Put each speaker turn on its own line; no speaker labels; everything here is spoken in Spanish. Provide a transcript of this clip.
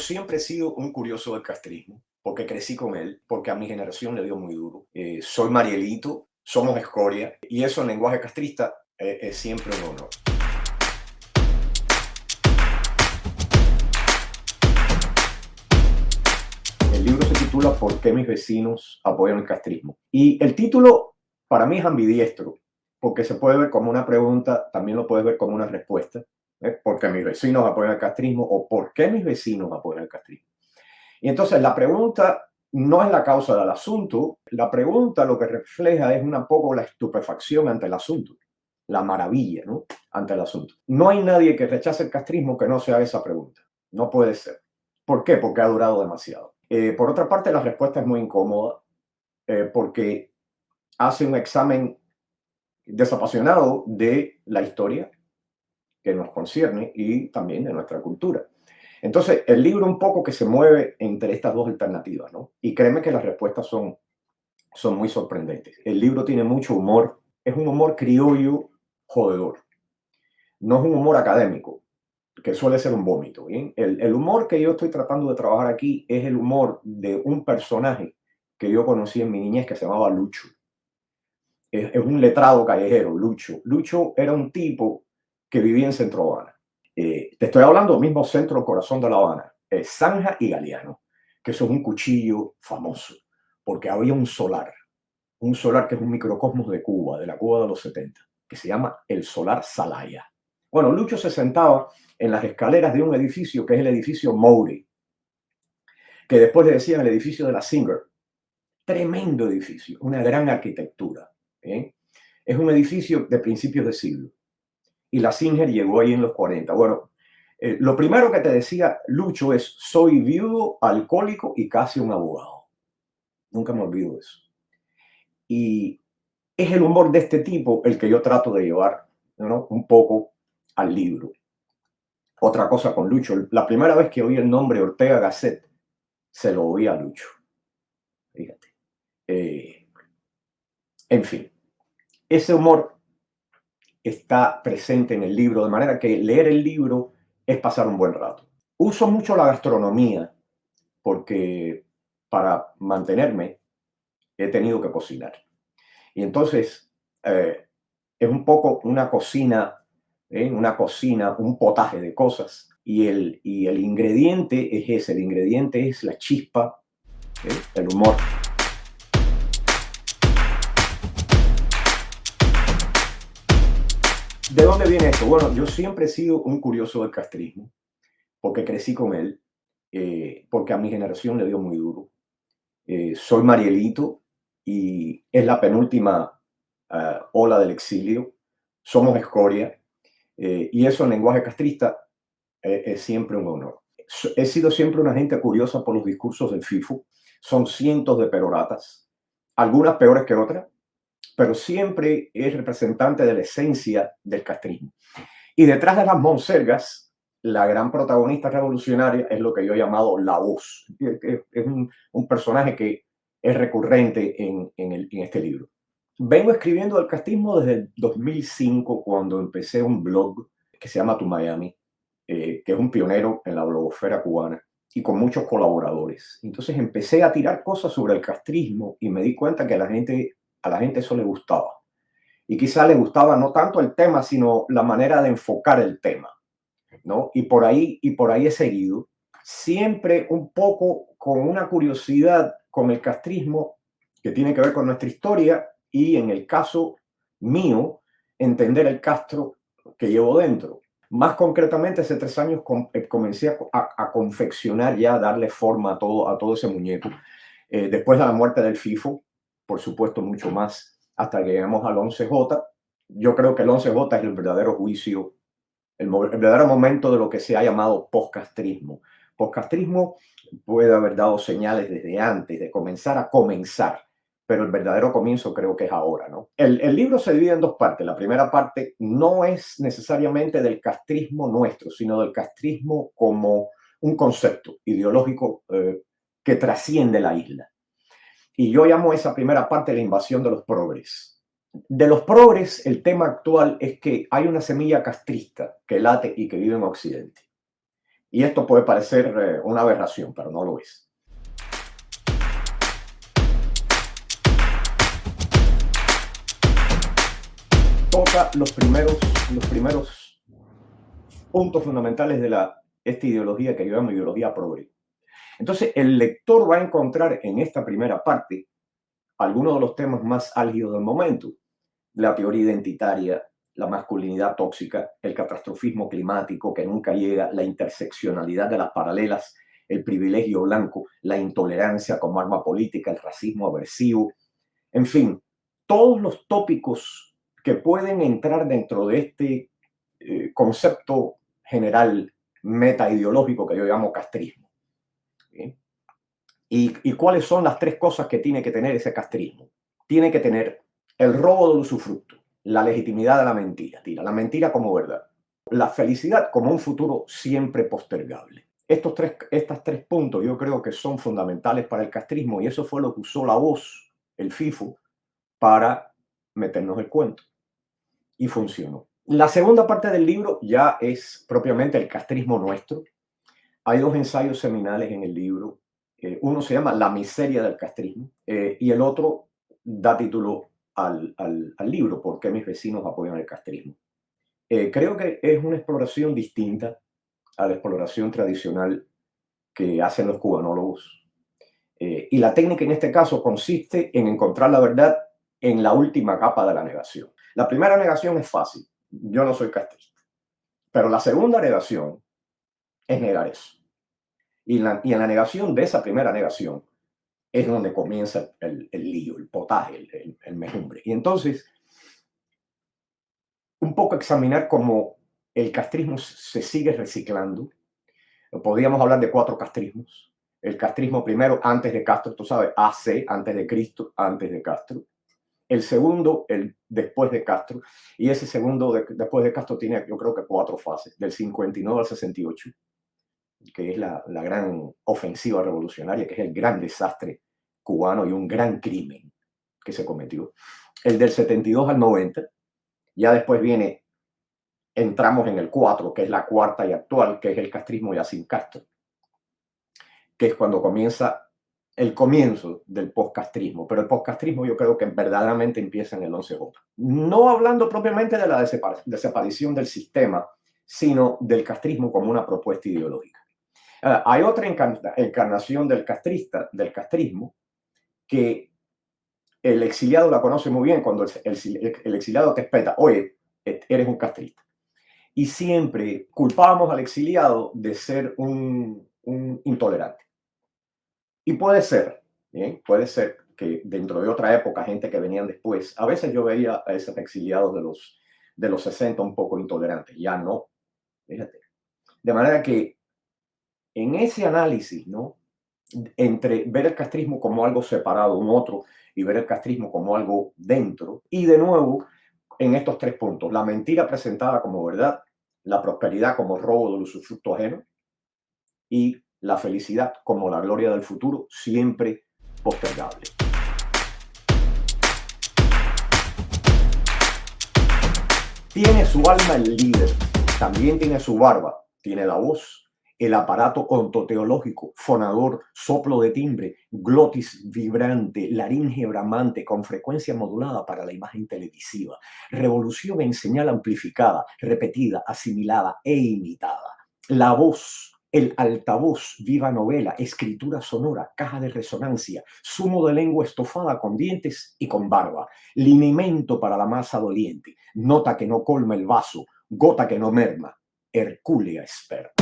siempre he sido un curioso del castrismo, porque crecí con él, porque a mi generación le dio muy duro. Soy Marielito, somos escoria, y eso en lenguaje castrista es siempre un honor. El libro se titula ¿Por qué mis vecinos apoyan el castrismo? Y el título para mí es ambidiestro, porque se puede ver como una pregunta, también lo puedes ver como una respuesta. ¿Por qué mis vecinos apoyan el castrismo? O ¿por qué mis vecinos apoyan el castrismo? Y entonces la pregunta no es la causa del asunto, la pregunta lo que refleja es un poco la estupefacción ante el asunto, la maravilla, ¿no? Ante el asunto. No hay nadie que rechace el castrismo que no se haga esa pregunta. No puede ser. ¿Por qué? Porque ha durado demasiado. Por otra parte, la respuesta es muy incómoda porque hace un examen desapasionado de la historia que nos concierne y también de nuestra cultura. Entonces, el libro un poco que se mueve entre estas dos alternativas, ¿no? Y créeme que las respuestas son muy sorprendentes. El libro tiene mucho humor, es un humor criollo jodedor. No es un humor académico, que suele ser un vómito, ¿bien? El humor que yo estoy tratando de trabajar aquí es el humor de un personaje que yo conocí en mi niñez que se llamaba Lucho. Es un letrado callejero, Lucho. Lucho era un tipo que vivía en Centro Habana. Te estoy hablando del mismo centro, corazón de La Habana, Zanja y Galeano, que eso es un cuchillo famoso, porque había un solar que es un microcosmos de Cuba, de la Cuba de los 70, que se llama el Solar Salaya. Bueno, Lucho se sentaba en las escaleras de un edificio que es el edificio Mowry, que después le decían el edificio de la Singer. Tremendo edificio, una gran arquitectura. Es un edificio de principios de siglo. Y la Singer llegó ahí en los 40. Bueno, lo primero que te decía Lucho es: soy viudo, alcohólico y casi un abogado. Nunca me olvido de eso. Y es el humor de este tipo el que yo trato de llevar, ¿no? Un poco al libro. Otra cosa con Lucho, la primera vez que oí el nombre Ortega Gasset, se lo oí a Lucho. Fíjate. En fin, ese humor está presente en el libro, de manera que leer el libro es pasar un buen rato. Uso mucho la gastronomía porque para mantenerme he tenido que cocinar. Y entonces es un poco una cocina, un potaje de cosas. Y el ingrediente es ese, el ingrediente es la chispa, el humor. ¿De dónde viene esto? Bueno, yo siempre he sido un curioso del castrismo, porque crecí con él, porque a mi generación le dio muy duro. Soy Marielito y es la penúltima ola del exilio. Somos escoria y eso en lenguaje castrista es siempre un honor. He sido siempre una gente curiosa por los discursos del FIFO. Son cientos de peroratas, algunas peores que otras, pero siempre es representante de la esencia del castrismo. Y detrás de las monsergas, la gran protagonista revolucionaria es lo que yo he llamado la voz. Es un personaje que es recurrente en este libro. Vengo escribiendo del castrismo desde el 2005, cuando empecé un blog que se llama Tu Miami, que es un pionero en la blogosfera cubana y con muchos colaboradores. Entonces empecé a tirar cosas sobre el castrismo y me di cuenta que a la gente eso le gustaba. Y quizá le gustaba no tanto el tema, sino la manera de enfocar el tema, ¿no? Y por ahí he seguido, siempre un poco con una curiosidad con el castrismo que tiene que ver con nuestra historia y, en el caso mío, entender el Castro que llevo dentro. Más concretamente, hace 3 años comencé a confeccionar ya, a darle forma a todo ese muñeco. Después de la muerte del FIFO, por supuesto, mucho más, hasta que llegamos al 11J. Yo creo que el 11J es el verdadero juicio, el verdadero momento de lo que se ha llamado postcastrismo. Postcastrismo puede haber dado señales desde antes de comenzar, pero el verdadero comienzo creo que es ahora, ¿no? El libro se divide en 2 partes. La primera parte no es necesariamente del castrismo nuestro, sino del castrismo como un concepto ideológico que trasciende la isla. Y yo llamo a esa primera parte la invasión de los progres. De los progres, el tema actual es que hay una semilla castrista que late y que vive en Occidente. Y esto puede parecer una aberración, pero no lo es. Toca los primeros puntos fundamentales de esta ideología que yo llamo ideología progre. Entonces, el lector va a encontrar en esta primera parte algunos de los temas más álgidos del momento: la teoría identitaria, la masculinidad tóxica, el catastrofismo climático que nunca llega, la interseccionalidad de las paralelas, el privilegio blanco, la intolerancia como arma política, el racismo aversivo, en fin, todos los tópicos que pueden entrar dentro de este concepto general metaideológico que yo llamo castrismo. ¿Sí? ¿Y cuáles son las tres cosas que tiene que tener ese castrismo? Tiene que tener el robo del usufructo, la legitimidad de la mentira como verdad, la felicidad como un futuro siempre postergable. Estos tres puntos yo creo que son fundamentales para el castrismo, y eso fue lo que usó la voz, el FIFO, para meternos el cuento. Y funcionó. La segunda parte del libro ya es propiamente el castrismo nuestro. Hay dos ensayos seminales en el libro. Uno se llama La miseria del castrismo y el otro da título al libro, ¿Por qué mis vecinos apoyan el castrismo? Creo que es una exploración distinta a la exploración tradicional que hacen los cubanólogos. Y la técnica en este caso consiste en encontrar la verdad en la última capa de la negación. La primera negación es fácil: yo no soy castrista. Pero la segunda negación es negar eso. Y en la negación de esa primera negación es donde comienza el lío, el potaje, el mejumbre. Y entonces, un poco examinar cómo el castrismo se sigue reciclando. Podríamos hablar de 4 castrismos. El castrismo primero, antes de Castro, tú sabes, AC, antes de Cristo, antes de Castro. El segundo, el después de Castro. Y ese segundo, después de Castro, tiene, yo creo que 4 fases, del 59 al 68, que es la gran ofensiva revolucionaria, que es el gran desastre cubano y un gran crimen que se cometió. El del 72 al 90, ya después entramos en el 4, que es la cuarta y actual, que es el castrismo ya sin Castro, que es cuando comienza el comienzo del postcastrismo. Pero el postcastrismo yo creo que verdaderamente empieza en el 11J. No hablando propiamente de la desaparición del sistema, sino del castrismo como una propuesta ideológica. Hay otra encarnación del castrismo, que el exiliado la conoce muy bien cuando el exiliado te espeta: oye, eres un castrista. Y siempre culpábamos al exiliado de ser un intolerante. Y puede ser, ¿bien? Puede ser que dentro de otra época, gente que venían después, a veces yo veía a esos exiliados de los 60 un poco intolerantes, ya no, fíjate. De manera que en ese análisis, ¿no?, entre ver el castrismo como algo separado, un otro, y ver el castrismo como algo dentro, y de nuevo, en estos 3 puntos: la mentira presentada como verdad, la prosperidad como robo del usufructo ajeno, y la felicidad como la gloria del futuro siempre postergable. Tiene su alma el líder, también tiene su barba, tiene la voz, el aparato ontoteológico, fonador, soplo de timbre, glotis vibrante, laringe bramante con frecuencia modulada para la imagen televisiva, revolución en señal amplificada, repetida, asimilada e imitada. La voz, el altavoz, viva novela, escritura sonora, caja de resonancia, zumo de lengua estofada con dientes y con barba, linimento para la masa doliente, nota que no colma el vaso, gota que no merma, hercúlea esperma.